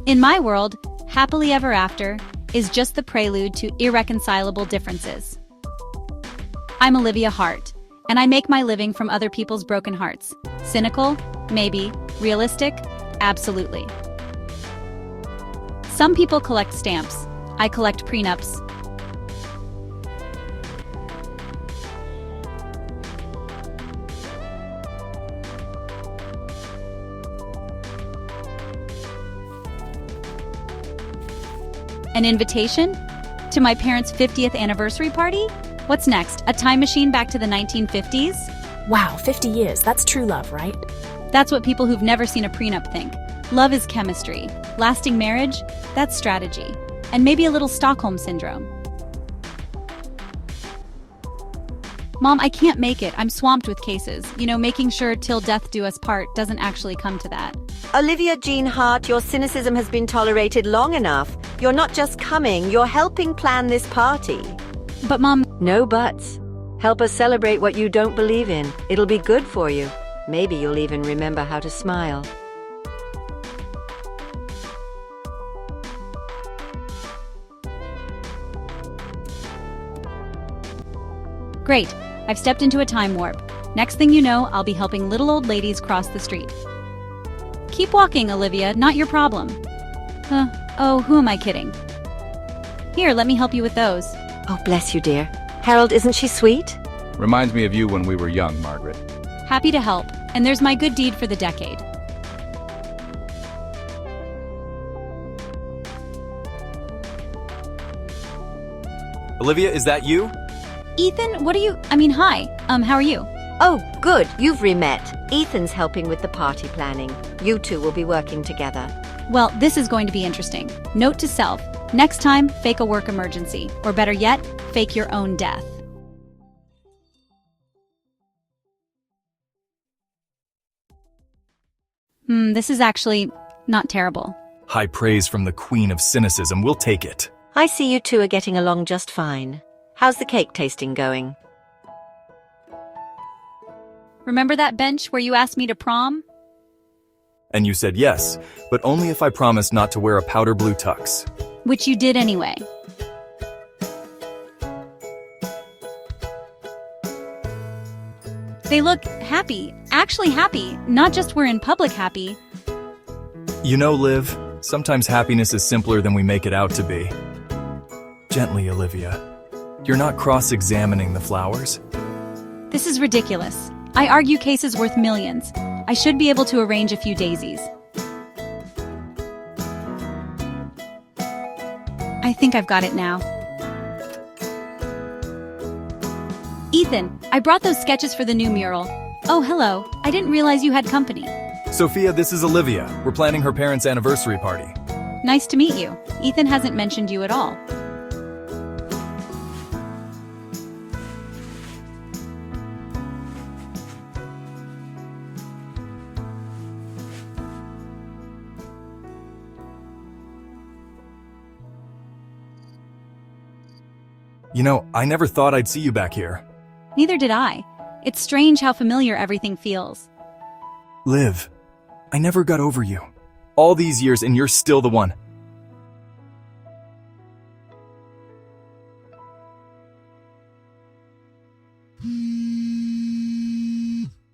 In my world, happily ever after is just the prelude to irreconcilable differences. I'm Olivia Hart, and I make my living from other people's broken hearts. Cynical? Maybe. Realistic? Absolutely. Some people collect stamps. I collect prenups. An invitation? To my parents' 50th anniversary party? What's next? A time machine back to the 1950s? Wow, 50 years. That's true love, right? That's what people who've never seen a prenup think. Love is chemistry. Lasting marriage? That's strategy. And maybe a little Stockholm syndrome. Mom, I can't make it. I'm swamped with cases. Making sure till death do us part doesn't actually come to that. Olivia Jean Hart, your cynicism has been tolerated long enough. You're not just coming, you're helping plan this party. But Mom... No buts. Help us celebrate what you don't believe in. It'll be good for you. Maybe you'll even remember how to smile. Great. I've stepped into a time warp. Next thing you know, I'll be helping little old ladies cross the street. Keep walking, Olivia. Not your problem. Oh, who am I kidding? Here, let me help you with those. Oh, bless you, dear. Harold, isn't she sweet? Reminds me of you when we were young, Margaret. Happy to help. And there's my good deed for the decade. Olivia, is that you? Ethan, hi. How are you? Oh, good. You've re-met. Ethan's helping with the party planning. You two will be working together. Well, this is going to be interesting. Note to self. Next time, fake a work emergency. Or better yet, fake your own death. This is actually not terrible. High praise from the queen of cynicism. We'll take it. I see you two are getting along just fine. How's the cake tasting going? Remember that bench where you asked me to prom? And you said yes, but only if I promised not to wear a powder blue tux. Which you did anyway. They look happy, actually happy, not just we're in public happy. You know, Liv, sometimes happiness is simpler than we make it out to be. Gently, Olivia. You're not cross-examining the flowers. This is ridiculous. I argue cases worth millions. I should be able to arrange a few daisies. I think I've got it now. Ethan, I brought those sketches for the new mural. Oh, hello. I didn't realize you had company. Sophia, this is Olivia. We're planning her parents' anniversary party. Nice to meet you. Ethan hasn't mentioned you at all. You know, I never thought I'd see you back here. Neither did I. It's strange how familiar everything feels. Liv, I never got over you. All these years and you're still the one.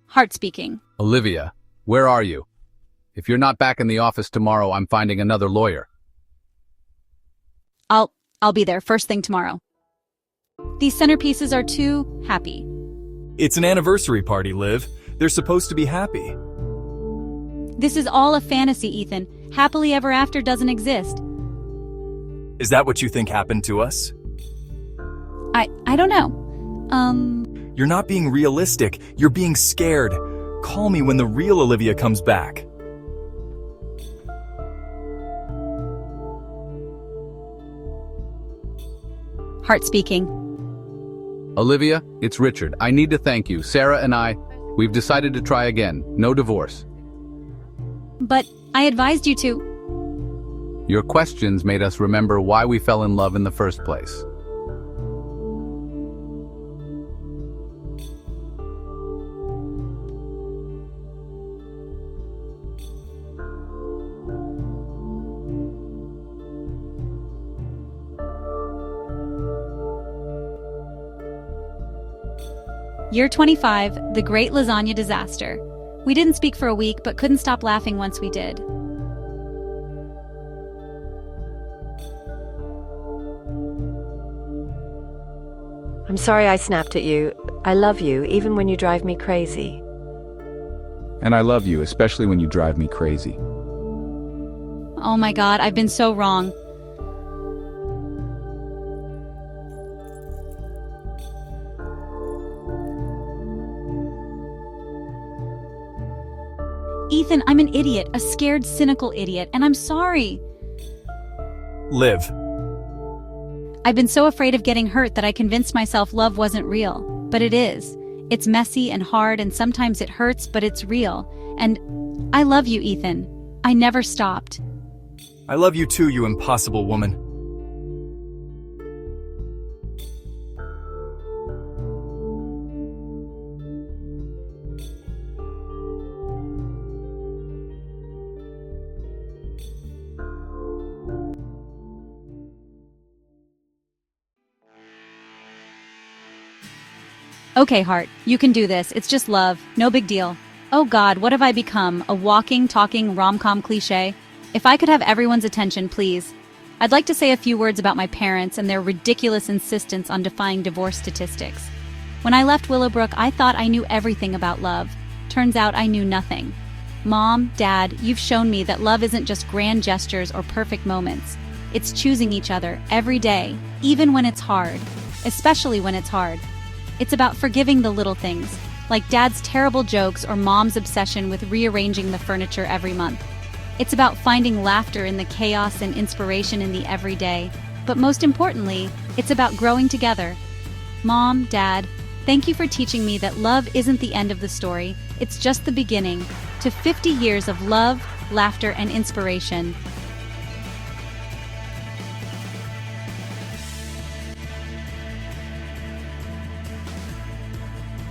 Hart speaking. Olivia, where are you? If you're not back in the office tomorrow, I'm finding another lawyer. I'll be there first thing tomorrow. These centerpieces are too happy. It's an anniversary party, Liv. They're supposed to be happy. This is all a fantasy, Ethan. Happily ever after doesn't exist. Is that what you think happened to us? I don't know. You're not being realistic. You're being scared. Call me when the real Olivia comes back. Hart speaking. Olivia, it's Richard. I need to thank you. Sarah and we've decided to try again. No divorce. But I advised you to. Your questions made us remember why we fell in love in the first place. Year 25, the great lasagna disaster. We didn't speak for a week, but couldn't stop laughing once we did. I'm sorry I snapped at you. I love you, even when you drive me crazy. And I love you, especially when you drive me crazy. Oh my God, I've been so wrong. Ethan, I'm an idiot, a scared, cynical idiot, and I'm sorry. Liv. I've been so afraid of getting hurt that I convinced myself love wasn't real. But it is. It's messy and hard, and sometimes it hurts, but it's real. And I love you, Ethan. I never stopped. I love you too, you impossible woman. Okay, heart, you can do this. It's just love. No big deal. Oh God, what have I become? A walking, talking rom-com cliche? If I could have everyone's attention, please. I'd like to say a few words about my parents and their ridiculous insistence on defying divorce statistics. When I left Willowbrook, I thought I knew everything about love. Turns out I knew nothing. Mom, Dad, you've shown me that love isn't just grand gestures or perfect moments. It's choosing each other every day, even when it's hard. Especially when it's hard. It's about forgiving the little things, like Dad's terrible jokes or Mom's obsession with rearranging the furniture every month. It's about finding laughter in the chaos and inspiration in the everyday. But most importantly, it's about growing together. Mom, Dad, thank you for teaching me that love isn't the end of the story. It's just the beginning to 50 years of love, laughter, and inspiration.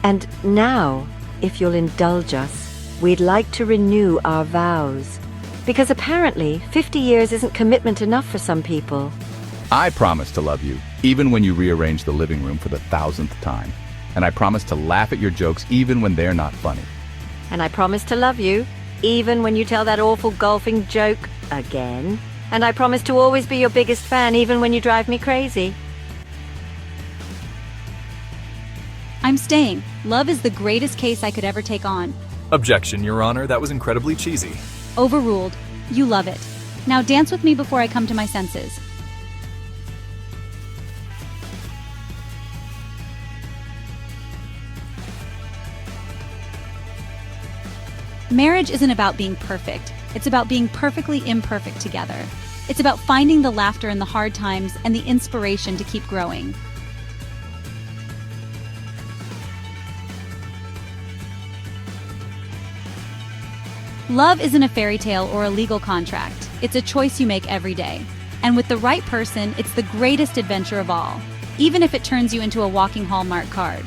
And now, if you'll indulge us, we'd like to renew our vows. Because apparently, 50 years isn't commitment enough for some people. I promise to love you, even when you rearrange the living room for the 1,000th time. And I promise to laugh at your jokes even when they're not funny. And I promise to love you, even when you tell that awful golfing joke again. And I promise to always be your biggest fan, even when you drive me crazy. I'm staying. Love is the greatest case I could ever take on. Objection, Your Honor. That was incredibly cheesy. Overruled. You love it. Now dance with me before I come to my senses. Marriage isn't about being perfect. It's about being perfectly imperfect together. It's about finding the laughter in the hard times and the inspiration to keep growing. Love isn't a fairy tale or a legal contract. It's a choice you make every day. And with the right person, it's the greatest adventure of all, even if it turns you into a walking Hallmark card.